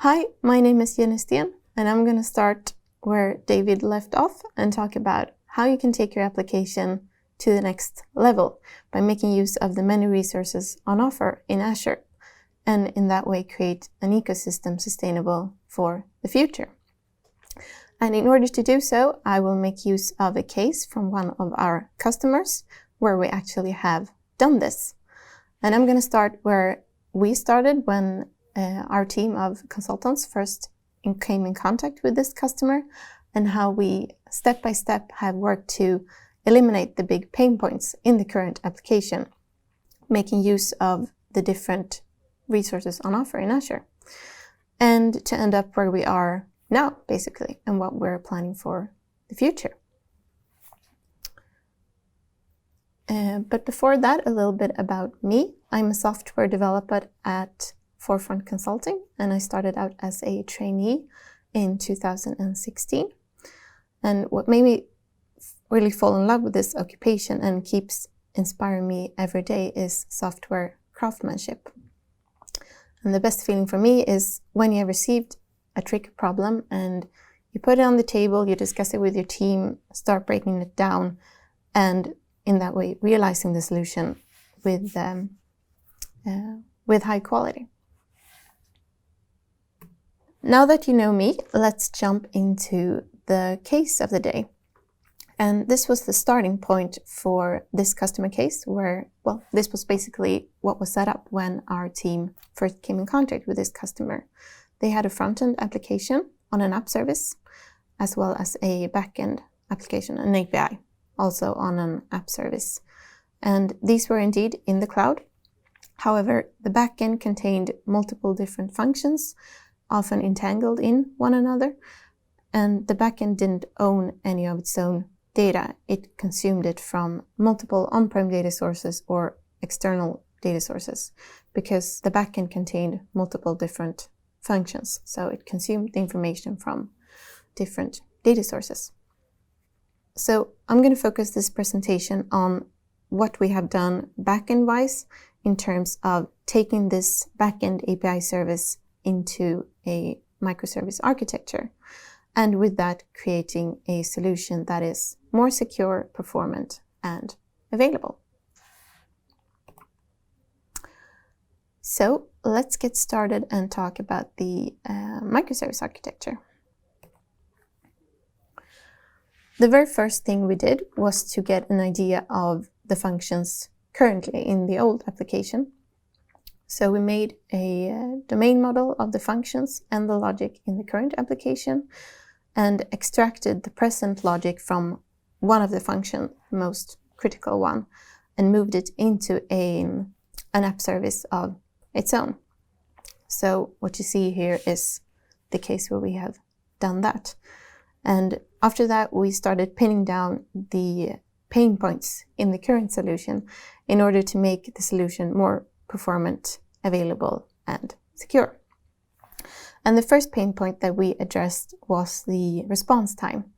Hi, my name is Steen, and I'm going to start where David left off and talk about how you can take your application to the next level by making use of the many resources on offer in Azure, and in that way create an ecosystem sustainable for the future. And in order to do so, I will make use of a case from one of our customers where we actually have done this. And I'm going to start where we started when our team of consultants first came in contact with this customer, and how we step by step have worked to eliminate the big pain points in the current application, making use of the different resources on offer in Azure, and to end up where we are now, basically, and what we're planning for the future. But before that, a little bit about me. I'm a software developer at Forefront Consulting, and I started out as a trainee in 2016. And what made me really fall in love with this occupation and keeps inspiring me every day is software craftsmanship. And the best feeling for me is when you have received a tricky problem and you put it on the table, you discuss it with your team, start breaking it down, and in that way realizing the solution with high quality. Now that you know me, let's jump into the case of the day. And this was the starting point for this customer case where, well, this was basically what was set up when our team first came in contact with this customer. They had a front-end application on an Appservice, as well as a back-end application, an API, also on an Appservice. And these were indeed in the cloud. However, the back-end contained multiple different functions, often entangled in one another, and the backend didn't own any of its own data. It consumed it from multiple on-prem data sources or external data sources, because the backend contained multiple different functions, so it consumed the information from different data sources. So I'm going to focus this presentation on what we have done backend-wise in terms of taking this backend API service into a microservice architecture, and with that creating a solution that is more secure, performant, and available. So let's get started and talk about the microservice architecture. The very first thing we did was to get an idea of the functions currently in the old application. So we made a domain model of the functions and the logic in the current application, and extracted the present logic from one of the functions, the most critical one, and moved it into an Appservice of its own. So what you see here is the case where we have done that. And after that, we started pinning down the pain points in the current solution in order to make the solution more performant, available, and secure. And the first pain point that we addressed was the response time,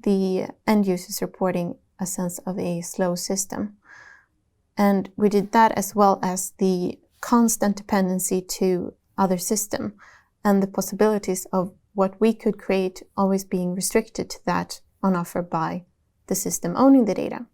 the end users reporting a sense of a slow system. And we did that as well as the constant dependency to other system and the possibilities of what we could create always being restricted to that on offer by the system owning the data.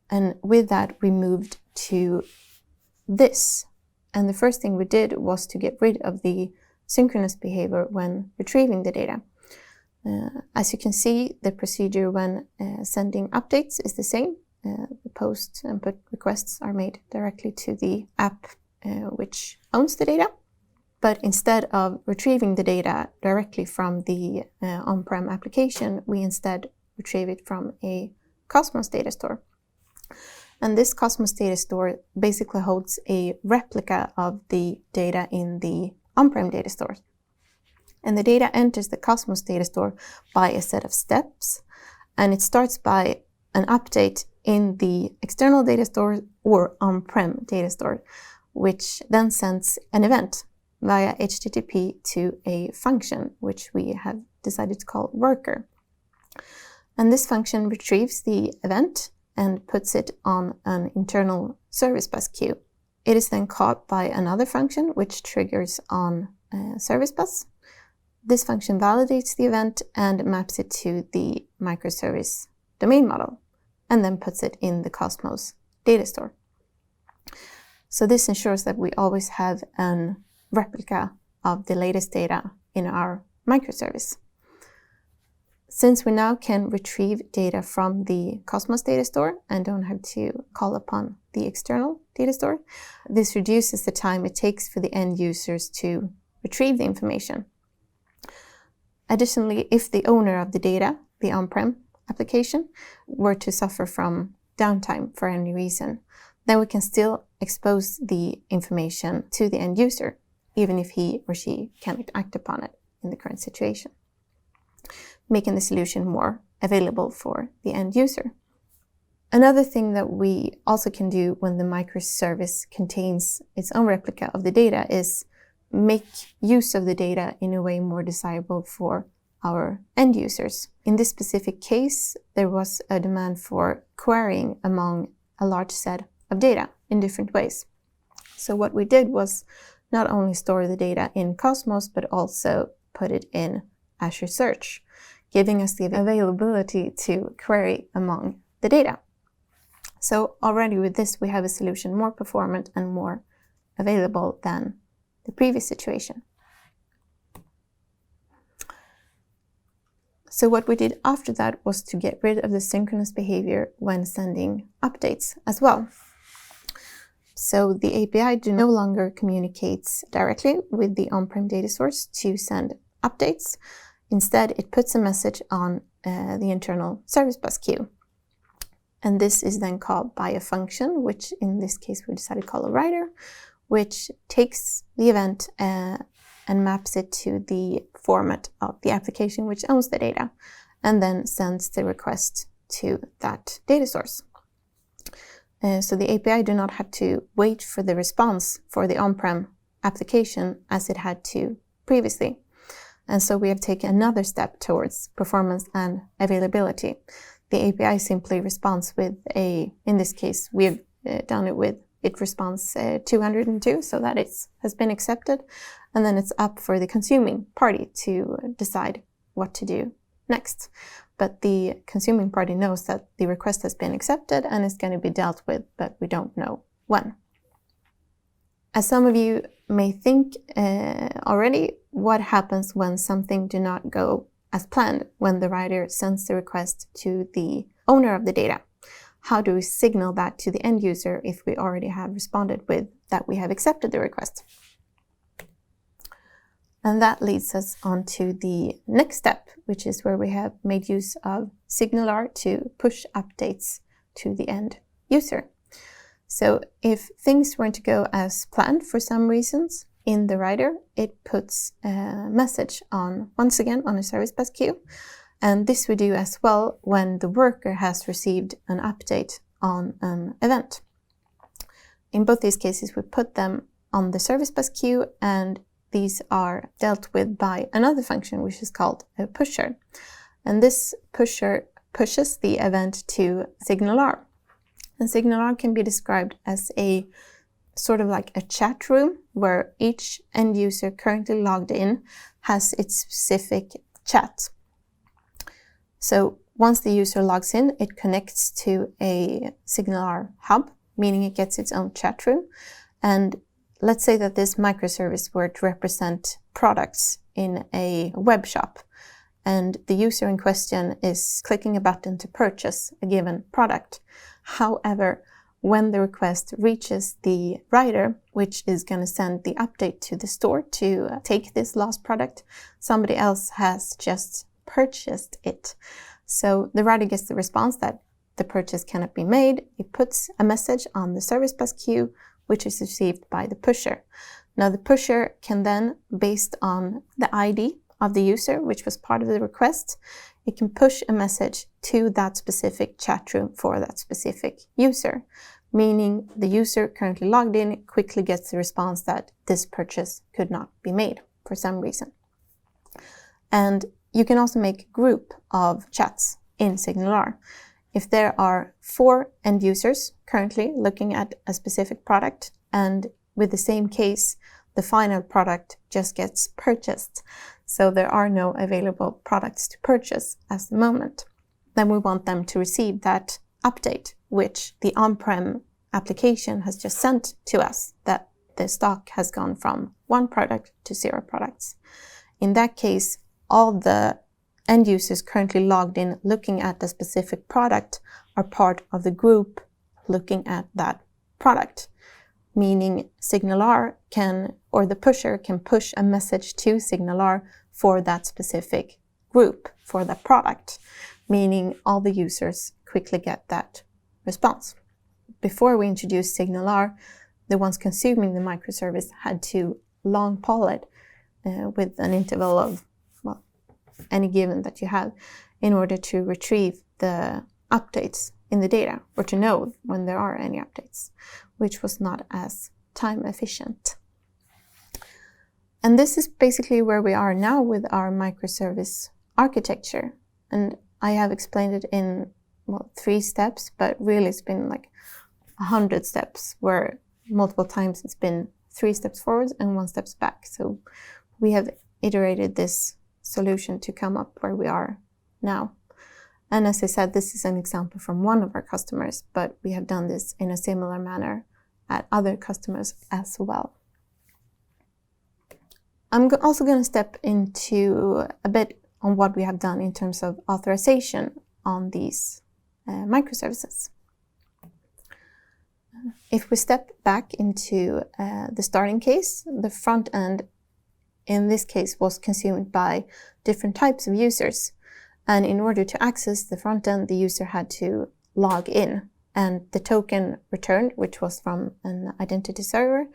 And with that, we moved to this. And the first thing we did was to get rid of the synchronous behavior when retrieving the data. As you can see, the procedure when sending updates is the same. The post and put requests are made directly to the app which owns the data. But instead of retrieving the data directly from the on-prem application, we instead retrieve it from a Cosmos data store. And this Cosmos data store basically holds a replica of the data in the on-prem data store. And the data enters the Cosmos data store by a set of steps. And it starts by an update in the external data store or on-prem data store, which then sends an event via HTTP to a function, which we have decided to call worker. And this function retrieves the event and puts it on an internal service bus queue It is then caught by another function which triggers on service bus. This function validates the event and maps it to the microservice domain model, and then puts it in the Cosmos data store. So this ensures that we always have a replica of the latest data in our microservice. Since we now can retrieve data from the Cosmos data store and don't have to call upon the external data store, this reduces the time it takes for the end users to retrieve the information. Additionally, if the owner of the data, the on-prem application, were to suffer from downtime for any reason, then we can still expose the information to the end user, even if he or she cannot act upon it in the current situation, making the solution more available for the end user. Another thing that we also can do when the microservice contains its own replica of the data is make use of the data in a way more desirable for our end users. In this specific case, there was a demand for querying among a large set of data in different ways. So what we did was not only store the data in Cosmos, but also put it in Azure Search, giving us the availability to query among the data. So already with this, we have a solution more performant and more available than the previous situation. So what we did after that was to get rid of the synchronous behavior when sending updates as well. So the API no longer communicates directly with the on-prem data source to send updates. Instead, it puts a message on the internal service bus queue. And this is then called by a function, which in this case we decided to call a writer, which takes the event and maps it to the format of the application which owns the data, and then sends the request to that data source. So the API do not have to wait for the response for the on-prem application as it had to previously. And so we have taken another step towards performance and availability. The API simply responds with in this case, we have done it with, it responds 202, so that it has been accepted. And then it's up for the consuming party to decide what to do next. But the consuming party knows that the request has been accepted and is going to be dealt with, but we don't know when. As some of you may think already, what happens when something do not go as planned when the writer sends the request to the owner of the data? How do we signal that to the end user if we already have responded with that we have accepted the request? And that leads us on to the next step, which is where we have made use of SignalR to push updates to the end user. So if things weren't to go as planned for some reasons, in the writer, it puts a message once again on a service bus queue. And this we do as well when the worker has received an update on an event. In both these cases, we put them on the service bus queue, and these are dealt with by another function, which is called a pusher. And this pusher pushes the event to SignalR. And SignalR can be described as a sort of like a chat room where each end user currently logged in has its specific chat. So once the user logs in, it connects to a SignalR hub, meaning it gets its own chat room. And let's say that this microservice were to represent products in a web shop, and the user in question is clicking a button to purchase a given product. However, when the request reaches the writer, which is going to send the update to the store to take this lost product, somebody else has just purchased it. So the writer gets the response that the purchase cannot be made. It puts a message on the service bus queue, which is received by the pusher. Now the pusher can then, based on the ID of the user, which was part of the request, it can push a message to that specific chat room for that specific user, meaning the user currently logged in quickly gets the response that this purchase could not be made for some reason. And you can also make a group of chats in SignalR. If there are 4 end users currently looking at a specific product and with the same case, the final product just gets purchased. So there are no available products to purchase at the moment. Then we want them to receive that update, which the on-prem application has just sent to us, that the stock has gone from 1 product to 0 products. In that case, all the end users currently logged in looking at the specific product are part of the group looking at that product, meaning SignalR can, or the pusher can push a message to SignalR for that specific group, for that product, meaning all the users quickly get that response. Before we introduced SignalR, the ones consuming the microservice had to long poll it with an interval of, well, any given that you have, in order to retrieve the updates in the data, or to know when there are any updates, which was not as time efficient. And this is basically where we are now with our microservice architecture. And I have explained it in, well, 3 steps, but really it's been like 100 steps, where multiple times it's been 3 steps forward and 1 step back. So we have iterated this solution to come up where we are now. And as I said, this is an example from one of our customers, but we have done this in a similar manner at other customers as well. I'm also going to step into a bit on what we have done in terms of authorization on these microservices. If we step back into the starting case, the front end in this case was consumed by different types of users. And in order to access the front end, the user had to log in. And the token returned, which was from an identity server,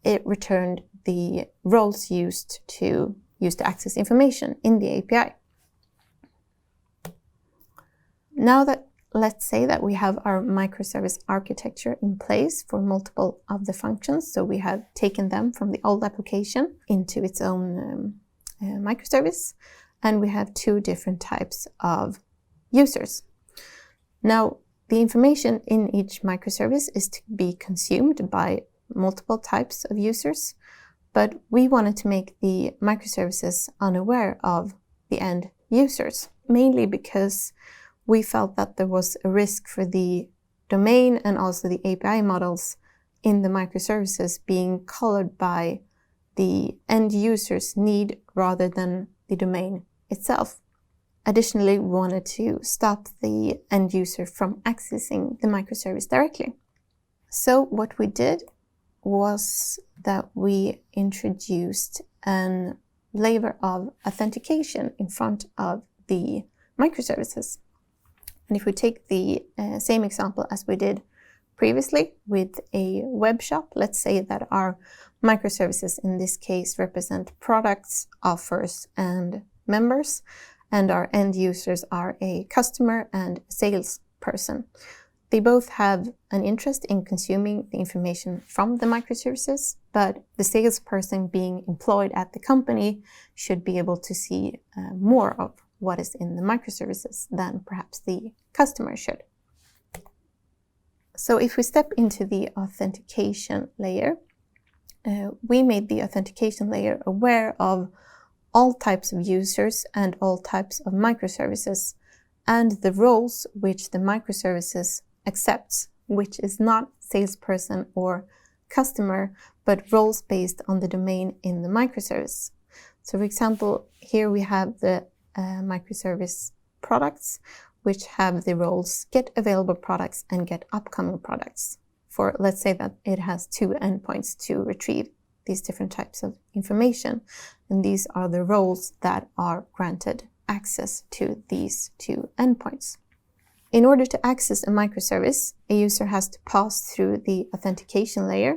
it returned the roles used to access information in the API. Now that, let's say that we have our microservice architecture in place for multiple of the functions. So we have taken them from the old application into its own microservice. And we have 2 different types of users. Now, the information in each microservice is to be consumed by multiple types of users, but we wanted to make the microservices unaware of the end users, mainly because we felt that there was a risk for the domain and also the API models in the microservices being colored by the end user's need rather than the domain itself. Additionally, we wanted to stop the end user from accessing the microservice directly. So what we did was that we introduced a layer of authentication in front of the microservices. And if we take the same example as we did previously with a web shop, let's say that our microservices in this case represent products, offers, and members, and our end users are a customer and a salesperson. They both have an interest in consuming the information from the microservices, but the salesperson being employed at the company should be able to see more of what is in the microservices than perhaps the customer should. So if we step into the authentication layer, we made the authentication layer aware of all types of users and all types of microservices, and the roles which the microservices accepts, which is not salesperson or customer, but roles based on the domain in the microservice. So for example, here we have the microservice products, which have the roles get available products and get upcoming products. For, let's say that it has 2 endpoints to retrieve these different types of information. And these are the roles that are granted access to these 2 endpoints. In order to access a microservice, a user has to pass through the authentication layer,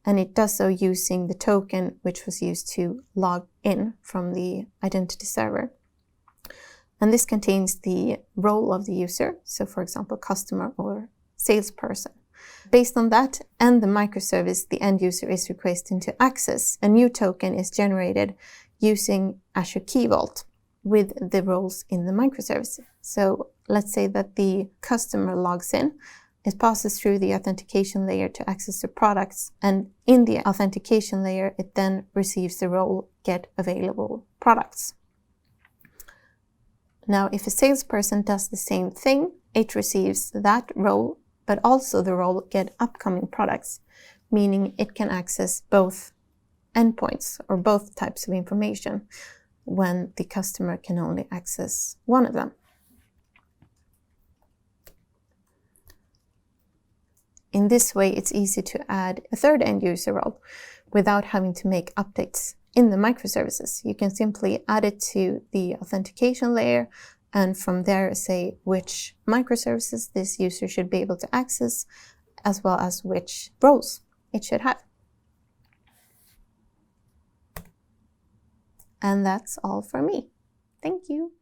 and it does so using the token which was used to log in from the identity server. And this contains the role of the user, so for example, customer or salesperson. Based on that and the microservice the end user is requesting to access, a new token is generated using Azure Key Vault with the roles in the microservice. So let's say that the customer logs in It passes through the authentication layer to access the products, and in the authentication layer, it then receives the role get available products. Now, if a salesperson does the same thing, it receives that role, but also the role get upcoming products, meaning it can access both endpoints or both types of information when the customer can only access one of them. In this way, it's easy to add a third end user role without having to make updates in the microservices. You can simply add it to the authentication layer and from there say which microservices this user should be able to access, as well as which roles it should have. And that's all for me. Thank you.